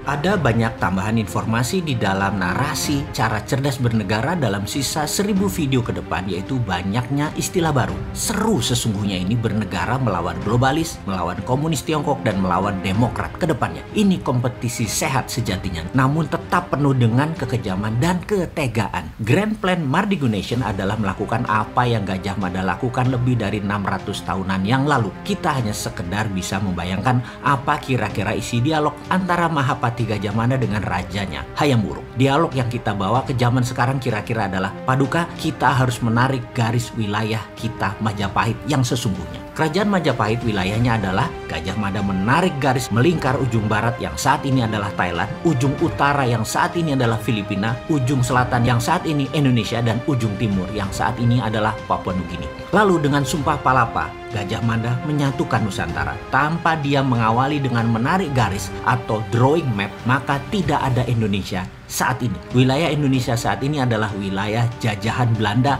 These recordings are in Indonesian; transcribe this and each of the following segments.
Ada banyak tambahan informasi di dalam narasi cara cerdas bernegara dalam sisa 1000 video ke depan, yaitu banyaknya istilah baru. Seru sesungguhnya ini bernegara melawan globalis, melawan komunis Tiongkok, dan melawan demokrat ke depannya. Ini kompetisi sehat sejatinya, namun tetap penuh dengan kekejaman dan ketegaan. Grand Plan Mardigu Nation adalah melakukan apa yang Gajah Mada lakukan lebih dari 600 tahunan yang lalu. Kita hanya sekedar bisa membayangkan apa kira-kira isi dialog antara Mahapati Gajah Mada dengan rajanya Hayam Wuruk. Dialog yang kita bawa ke zaman sekarang kira-kira adalah, Paduka, kita harus menarik garis wilayah kita Majapahit yang sesungguhnya. Kerajaan Majapahit wilayahnya adalah Gajah Mada menarik garis melingkar ujung barat yang saat ini adalah Thailand, ujung utara yang saat ini adalah Filipina, ujung selatan yang saat ini Indonesia, dan ujung timur yang saat ini adalah Papua Nugini. Lalu dengan Sumpah Palapa, Gajah Mada menyatukan Nusantara. Tanpa dia mengawali dengan menarik garis atau drawing map, maka tidak ada Indonesia saat ini. Wilayah Indonesia saat ini adalah wilayah jajahan Belanda.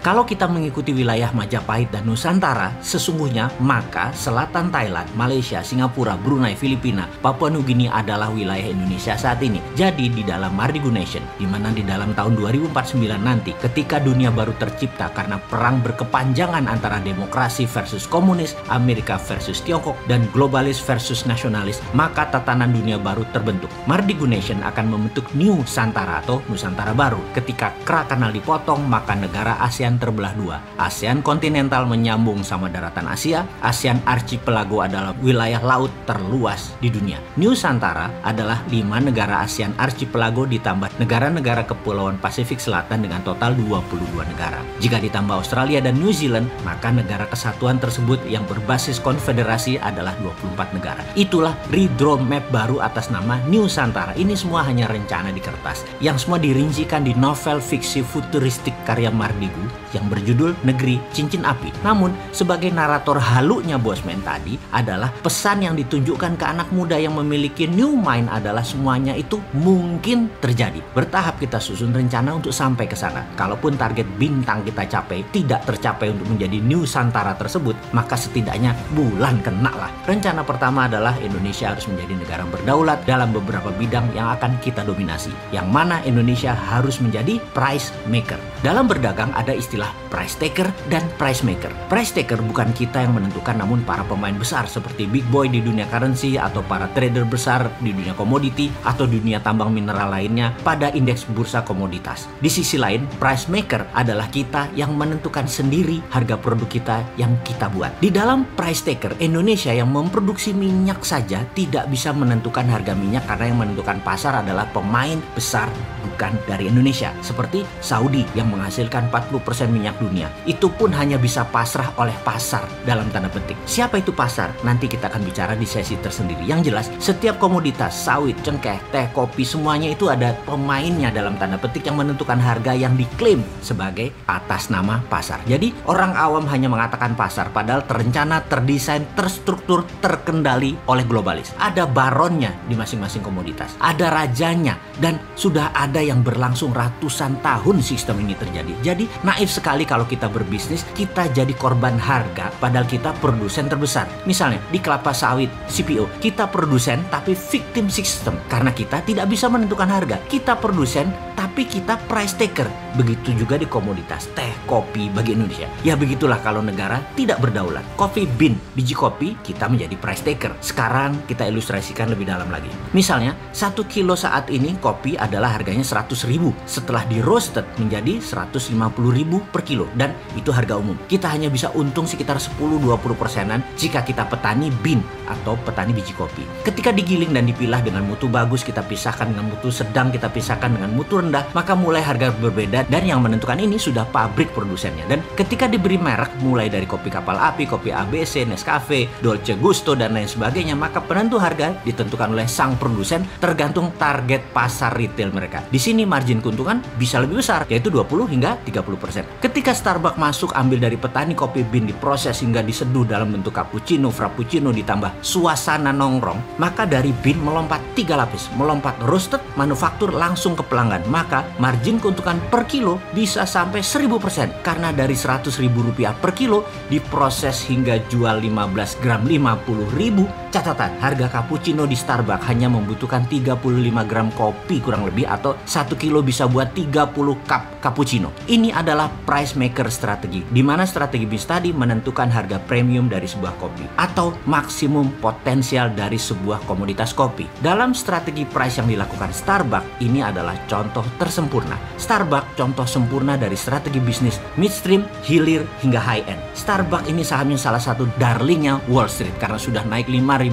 Kalau kita mengikuti wilayah Majapahit dan Nusantara, sesungguhnya maka selatan Thailand, Malaysia, Singapura, Brunei, Filipina, Papua Nugini adalah wilayah Indonesia saat ini. Jadi di dalam Mardigu Nation, di mana di dalam tahun 2049 nanti, ketika dunia baru tercipta karena perang berkepanjangan antara demokrasi versus komunis, Amerika versus Tiongkok, dan globalis versus nasionalis, maka tatanan dunia baru terbentuk. Mardigu Nation akan membentuk New Santara atau Nusantara baru. Ketika Kra Kanal dipotong, maka negara ASEAN terbelah dua. ASEAN kontinental menyambung sama daratan Asia, ASEAN Archipelago adalah wilayah laut terluas di dunia. Nusantara adalah 5 negara ASEAN Archipelago ditambah negara-negara kepulauan Pasifik Selatan dengan total 22 negara. Jika ditambah Australia dan New Zealand, maka negara kesatuan tersebut yang berbasis konfederasi adalah 24 negara. Itulah redraw map baru atas nama Nusantara. Ini semua hanya rencana di kertas, yang semua dirincikan di novel fiksi futuristik karya Mardigu yang berjudul Negeri Cincin Api. Namun, sebagai narator halunya Bosman tadi adalah pesan yang ditunjukkan ke anak muda yang memiliki new mind adalah semuanya itu mungkin terjadi. Bertahap kita susun rencana untuk sampai ke sana. Kalaupun target bintang kita capai tidak tercapai untuk menjadi Nusantara tersebut, maka setidaknya bulan kena lah. Rencana pertama adalah Indonesia harus menjadi negara berdaulat dalam beberapa bidang yang akan kita dominasi. Yang mana Indonesia harus menjadi price maker. Dalam berdagang ada istilah price taker dan price maker. Price taker bukan kita yang menentukan, namun para pemain besar seperti big boy di dunia currency atau para trader besar di dunia komoditi atau dunia tambang mineral lainnya pada indeks bursa komoditas. Di sisi lain, price maker adalah kita yang menentukan sendiri harga produk kita yang kita buat. Di dalam price taker, Indonesia yang memproduksi minyak saja tidak bisa menentukan harga minyak karena yang menentukan pasar adalah pemain besar bukan dari Indonesia. Seperti Saudi yang menghasilkan 40% minyak dunia, itu pun hanya bisa pasrah oleh pasar dalam tanda petik. Siapa itu pasar? Nanti kita akan bicara di sesi tersendiri. Yang jelas, setiap komoditas, sawit, cengkeh, teh, kopi, semuanya itu ada pemainnya dalam tanda petik yang menentukan harga yang diklaim sebagai atas nama pasar. Jadi orang awam hanya mengatakan pasar, padahal terencana, terdesain, terstruktur, terkendali oleh globalis. Ada baronnya di masing-masing komoditas, ada rajanya, dan sudah ada yang berlangsung ratusan tahun sistem ini terjadi. Jadi naif sekali kalau kita berbisnis, kita jadi korban harga padahal kita produsen terbesar. Misalnya di kelapa sawit CPO, kita produsen tapi victim system karena kita tidak bisa menentukan harga. Kita produsen tapi kita price taker. Begitu juga di komoditas teh, kopi bagi Indonesia. Ya begitulah kalau negara tidak berdaulat. Coffee bean, biji kopi, kita menjadi price taker. Sekarang kita ilustrasikan lebih dalam lagi. Misalnya 1 kilo saat ini kopi adalah harganya 100.000. Setelah di roasted menjadi 150.000 per kilo, dan itu harga umum. Kita hanya bisa untung sekitar 10-20%-an jika kita petani bean atau petani biji kopi. Ketika digiling dan dipilah dengan mutu bagus, kita pisahkan dengan mutu sedang, kita pisahkan dengan mutu rendah, maka mulai harga berbeda, dan yang menentukan ini sudah pabrik produsennya. Dan ketika diberi merek mulai dari kopi kapal api, kopi ABC, Nescafe, Dolce Gusto, dan lain sebagainya, maka penentu harga ditentukan oleh sang produsen tergantung target pasar retail mereka. Di sini margin keuntungan bisa lebih besar, yaitu 20 hingga 30%. Ketika Starbucks masuk ambil dari petani kopi bean, diproses hingga diseduh dalam bentuk cappuccino, frappuccino, ditambah suasana nongkrong, maka dari bean melompat 3 lapis, melompat roasted, manufaktur, langsung ke pelanggan. Maka margin keuntungan per kilo bisa sampai 1000% karena dari Rp100.000 per kilo diproses hingga jual 15 gram 50.000, Catatan, harga cappuccino di Starbucks hanya membutuhkan 35 gram kopi kurang lebih, atau 1 kilo bisa buat 30 cup cappuccino. Ini adalah price maker strategi, di mana strategi bisnis tadi menentukan harga premium dari sebuah kopi atau maksimum potensial dari sebuah komoditas kopi. Dalam strategi price yang dilakukan Starbucks, ini adalah contoh tersempurna. Starbucks contoh sempurna dari strategi bisnis midstream, hilir, hingga high end. Starbucks ini sahamnya salah satu darlingnya Wall Street karena sudah naik 5.000%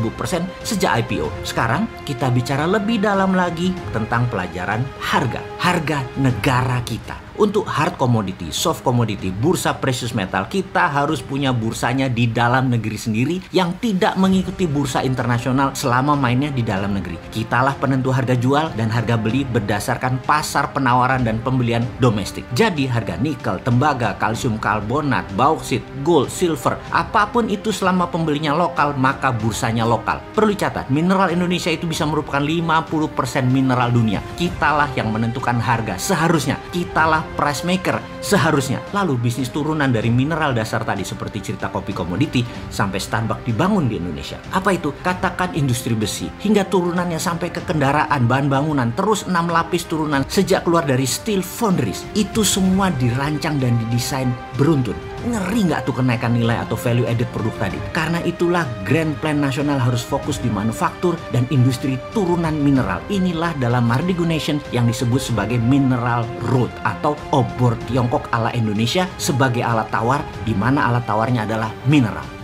sejak IPO. Sekarang kita bicara lebih dalam lagi tentang pelajaran harga negara kita. Untuk hard commodity, soft commodity, bursa precious metal, kita harus punya bursanya di dalam negeri sendiri yang tidak mengikuti bursa internasional selama mainnya di dalam negeri. Kitalah penentu harga jual dan harga beli berdasarkan pasar penawaran dan pembelian domestik. Jadi harga nikel, tembaga, kalsium karbonat, bauksit, gold, silver, apapun itu selama pembelinya lokal, maka bursanya lokal. Perlu dicatat, mineral Indonesia itu bisa merupakan 50% mineral dunia. Kitalah yang menentukan harga seharusnya. Kitalah price maker seharusnya. Lalu bisnis turunan dari mineral dasar tadi seperti cerita kopi komoditi sampai Starbucks dibangun di Indonesia. Apa itu? Katakan industri besi hingga turunannya sampai ke kendaraan, bahan bangunan, terus 6 lapis turunan sejak keluar dari steel foundries. Itu semua dirancang dan didesain beruntun. Ngeri nggak tuh kenaikan nilai atau value added produk tadi? Karena itulah Grand Plan Nasional harus fokus di manufaktur dan industri turunan mineral. Inilah dalam Mardigu Nation yang disebut sebagai Mineral Road atau obor Tiongkok ala Indonesia sebagai alat tawar, di mana alat tawarnya adalah mineral.